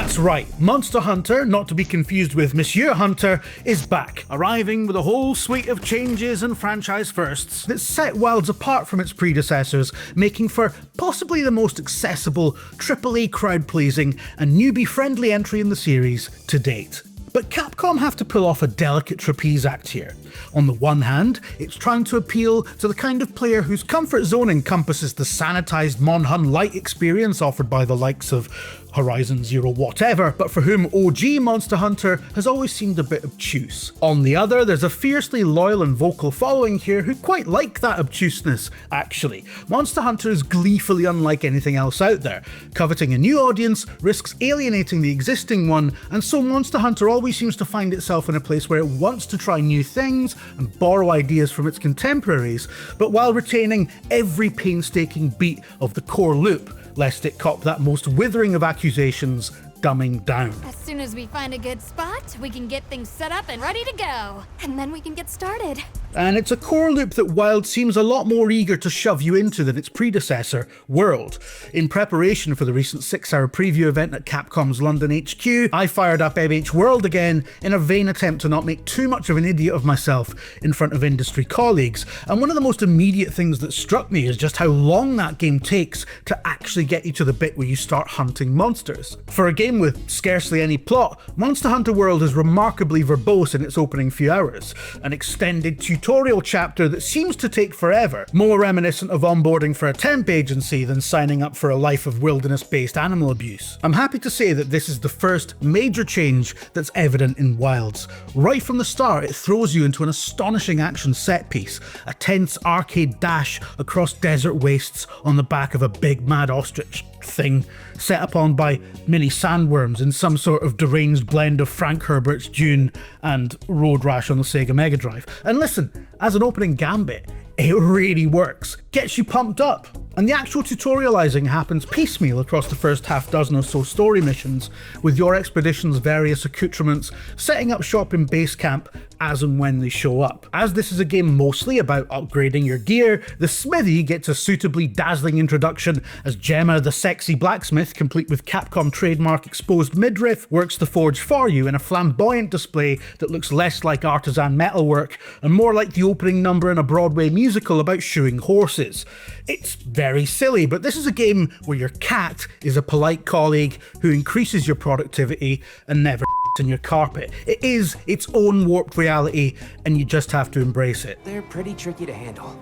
That's right, Monster Hunter, not to be confused with Monsieur Hunter, is back, arriving with a whole suite of changes and franchise firsts that set Wilds apart from its predecessors, making for possibly the most accessible, AAA crowd-pleasing and newbie-friendly entry in the series to date. But Capcom have to pull off a delicate trapeze act here. On the one hand, it's trying to appeal to the kind of player whose comfort zone encompasses the sanitized Mon Hun Lite experience offered by the likes of Horizon Zero whatever, but for whom OG Monster Hunter has always seemed a bit obtuse. On the other, there's a fiercely loyal and vocal following here who quite like that obtuseness, actually. Monster Hunter is gleefully unlike anything else out there. Coveting a new audience risks alienating the existing one, and so Monster Hunter always seems to find itself in a place where it wants to try new things and borrow ideas from its contemporaries, but while retaining every painstaking beat of the core loop, lest it cop that most withering of accusations, dumbing down. As soon as we find a good spot, we can get things set up and ready to go. And then we can get started. And it's a core loop that Wild seems a lot more eager to shove you into than its predecessor, World. In preparation for the recent 6-hour preview event at Capcom's London HQ, I fired up MH World again in a vain attempt to not make too much of an idiot of myself in front of industry colleagues, and one of the most immediate things that struck me is just how long that game takes to actually get you to the bit where you start hunting monsters. For a game with scarcely any plot, Monster Hunter World is remarkably verbose in its opening few hours, an extended tutorial chapter that seems to take forever, more reminiscent of onboarding for a temp agency than signing up for a life of wilderness-based animal abuse. I'm happy to say that this is the first major change that's evident in Wilds. Right from the start, it throws you into an astonishing action set piece, a tense arcade dash across desert wastes on the back of a big mad ostrich thing, set upon by mini sandworms in some sort of deranged blend of Frank Herbert's Dune and Road Rash on the Sega Mega Drive. And listen, as an opening gambit, it really works, gets you pumped up. And the actual tutorializing happens piecemeal across the first half dozen or so story missions, with your expedition's various accoutrements setting up shop in base camp as and when they show up. As this is a game mostly about upgrading your gear, the smithy gets a suitably dazzling introduction as Gemma the sexy blacksmith, complete with Capcom trademark exposed midriff, works the forge for you in a flamboyant display that looks less like artisan metalwork and more like the opening number in a Broadway musical about shoeing horses. It's very silly, but this is a game where your cat is a polite colleague who increases your productivity and never in your carpet. It is its own warped reality, and you just have to embrace it. They're pretty tricky to handle,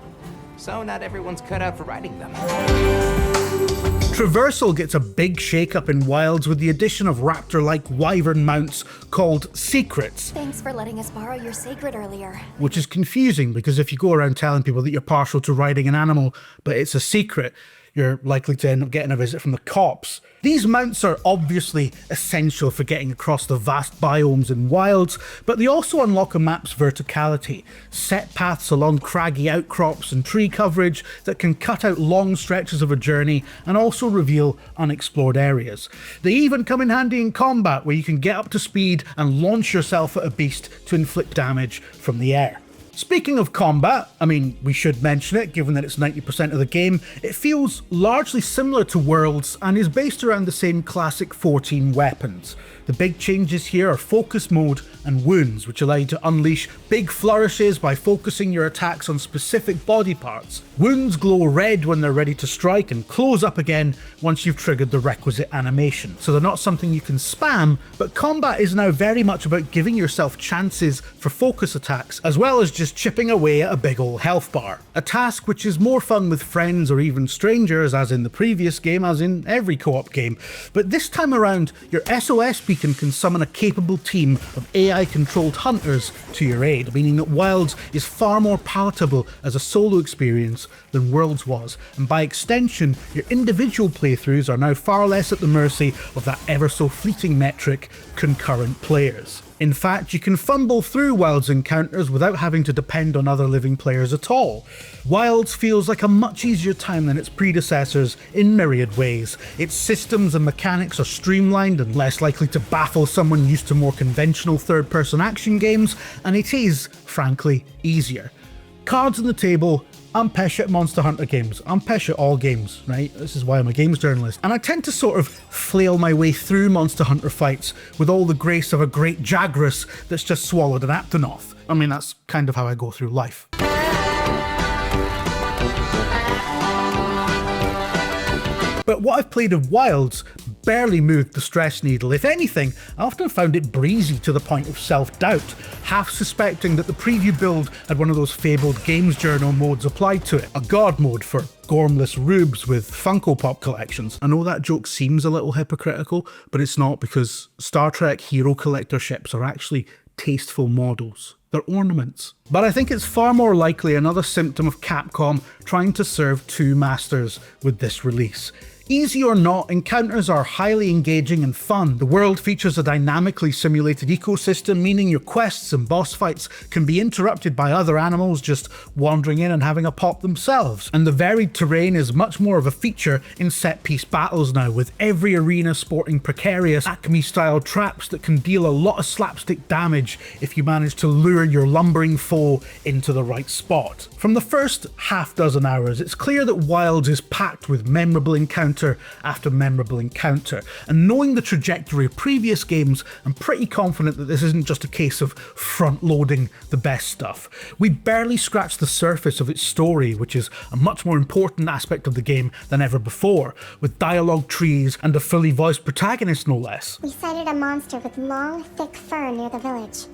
so not everyone's cut out for riding them. Traversal gets a big shake-up in Wilds with the addition of raptor-like wyvern mounts called secrets. Thanks for letting us borrow your sacred earlier. Which is confusing, because if you go around telling people that you're partial to riding an animal, but it's a secret, you're likely to end up getting a visit from the cops. These mounts are obviously essential for getting across the vast biomes in Wilds, but they also unlock a map's verticality, set paths along craggy outcrops and tree coverage that can cut out long stretches of a journey and also reveal unexplored areas. They even come in handy in combat, where you can get up to speed and launch yourself at a beast to inflict damage from the air. Speaking of combat, I mean, we should mention it, given that it's 90% of the game, it feels largely similar to Worlds and is based around the same classic 14 weapons. The big changes here are focus mode and wounds, which allow you to unleash big flourishes by focusing your attacks on specific body parts. Wounds glow red when they're ready to strike and close up again once you've triggered the requisite animation. So they're not something you can spam, but combat is now very much about giving yourself chances for focus attacks, as well as just chipping away at a big ol' health bar. A task which is more fun with friends or even strangers, as in the previous game, as in every co-op game. But this time around, your SOS beacon can summon a capable team of AI-controlled hunters to your aid, meaning that Wilds is far more palatable as a solo experience than Worlds was, and by extension, your individual playthroughs are now far less at the mercy of that ever-so-fleeting metric, concurrent players. In fact, you can fumble through Wilds encounters without having to depend on other living players at all. Wilds feels like a much easier time than its predecessors in myriad ways. Its systems and mechanics are streamlined and less likely to baffle someone used to more conventional third-person action games, and it is, frankly, easier. Cards on the table, I'm pesh at Monster Hunter games. I'm pesh at all games, right? This is why I'm a games journalist. And I tend to sort of flail my way through Monster Hunter fights with all the grace of a great Jagras that's just swallowed an Aptonoth. I mean, that's kind of how I go through life. But what I've played of Wilds barely moved the stress needle. If anything, I often found it breezy to the point of self-doubt, half suspecting that the preview build had one of those fabled Games Journal modes applied to it, a god mode for gormless rubes with Funko Pop collections. I know that joke seems a little hypocritical, but it's not, because Star Trek hero collector ships are actually tasteful models. They're ornaments. But I think it's far more likely another symptom of Capcom trying to serve two masters with this release. Easy or not, encounters are highly engaging and fun. The world features a dynamically simulated ecosystem, meaning your quests and boss fights can be interrupted by other animals just wandering in and having a pop themselves. And the varied terrain is much more of a feature in set-piece battles now, with every arena sporting precarious Acme-style traps that can deal a lot of slapstick damage if you manage to lure your lumbering foe into the right spot. From the first half dozen hours, it's clear that Wilds is packed with memorable encounters after memorable encounter, and knowing the trajectory of previous games, I'm pretty confident that this isn't just a case of front-loading the best stuff. We barely scratched the surface of its story, which is a much more important aspect of the game than ever before, with dialogue trees and a fully voiced protagonist no less. We sighted a monster with long, thick fur near the village.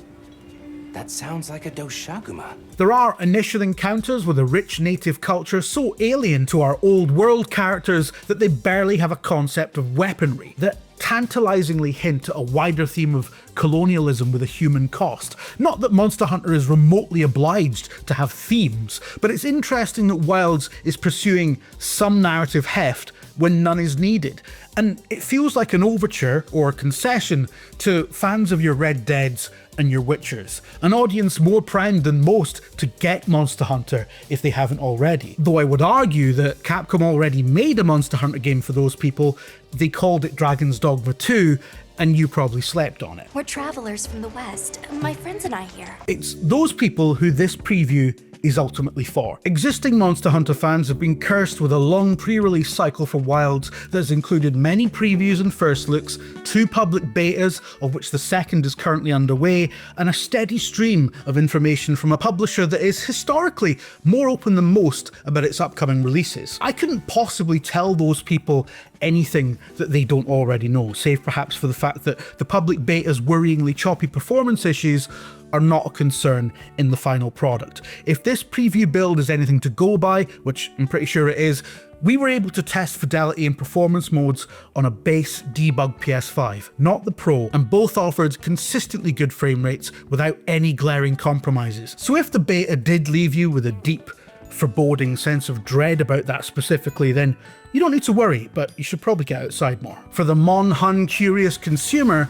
That sounds like a Doshaguma. There are initial encounters with a rich native culture so alien to our old world characters that they barely have a concept of weaponry, that tantalizingly hint at a wider theme of colonialism with a human cost. Not that Monster Hunter is remotely obliged to have themes, but it's interesting that Wilds is pursuing some narrative heft when none is needed. And it feels like an overture or a concession to fans of your Red Deads and your Witchers, an audience more primed than most to get Monster Hunter if they haven't already. Though I would argue that Capcom already made a Monster Hunter game for those people. They called it Dragon's Dogma 2, and you probably slept on it. We're travelers from the West, my friends and I here. It's those people who this preview is ultimately for. Existing Monster Hunter fans have been cursed with a long pre-release cycle for Wilds that has included many previews and first looks, 2 public betas, of which the second is currently underway, and a steady stream of information from a publisher that is historically more open than most about its upcoming releases. I couldn't possibly tell those people anything that they don't already know, save perhaps for the fact that the public beta's worryingly choppy performance issues are not a concern in the final product. If this preview build is anything to go by, which I'm pretty sure it is, we were able to test fidelity and performance modes on a base debug PS5, not the Pro, and both offered consistently good frame rates without any glaring compromises. So if the beta did leave you with a deep, foreboding sense of dread about that specifically, then you don't need to worry, but you should probably get outside more. For the Mon Hun curious consumer,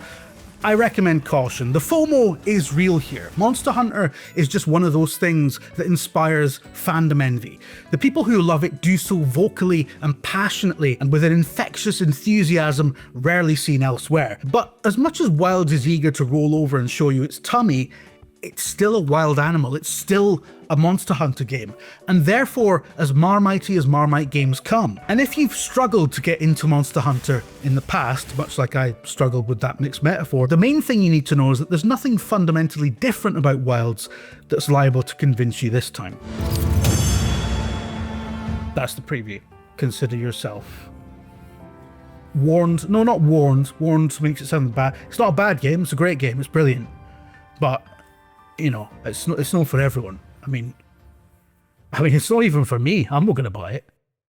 I recommend caution. The FOMO is real here. Monster Hunter is just one of those things that inspires fandom envy. The people who love it do so vocally and passionately and with an infectious enthusiasm rarely seen elsewhere. But as much as Wilds is eager to roll over and show you its tummy, it's still a wild animal. It's still a Monster Hunter game, and therefore as Marmitey as Marmite games come. And if you've struggled to get into Monster Hunter in the past, much like I struggled with that mixed metaphor, the main thing you need to know is that there's nothing fundamentally different about Wilds that's liable to convince you this time. That's the preview. Consider yourself warned. No, not warned. Warned makes it sound bad. It's not a bad game. It's a great game. It's brilliant. But you know, it's not for everyone. I mean, it's not even for me. I'm not going to buy it.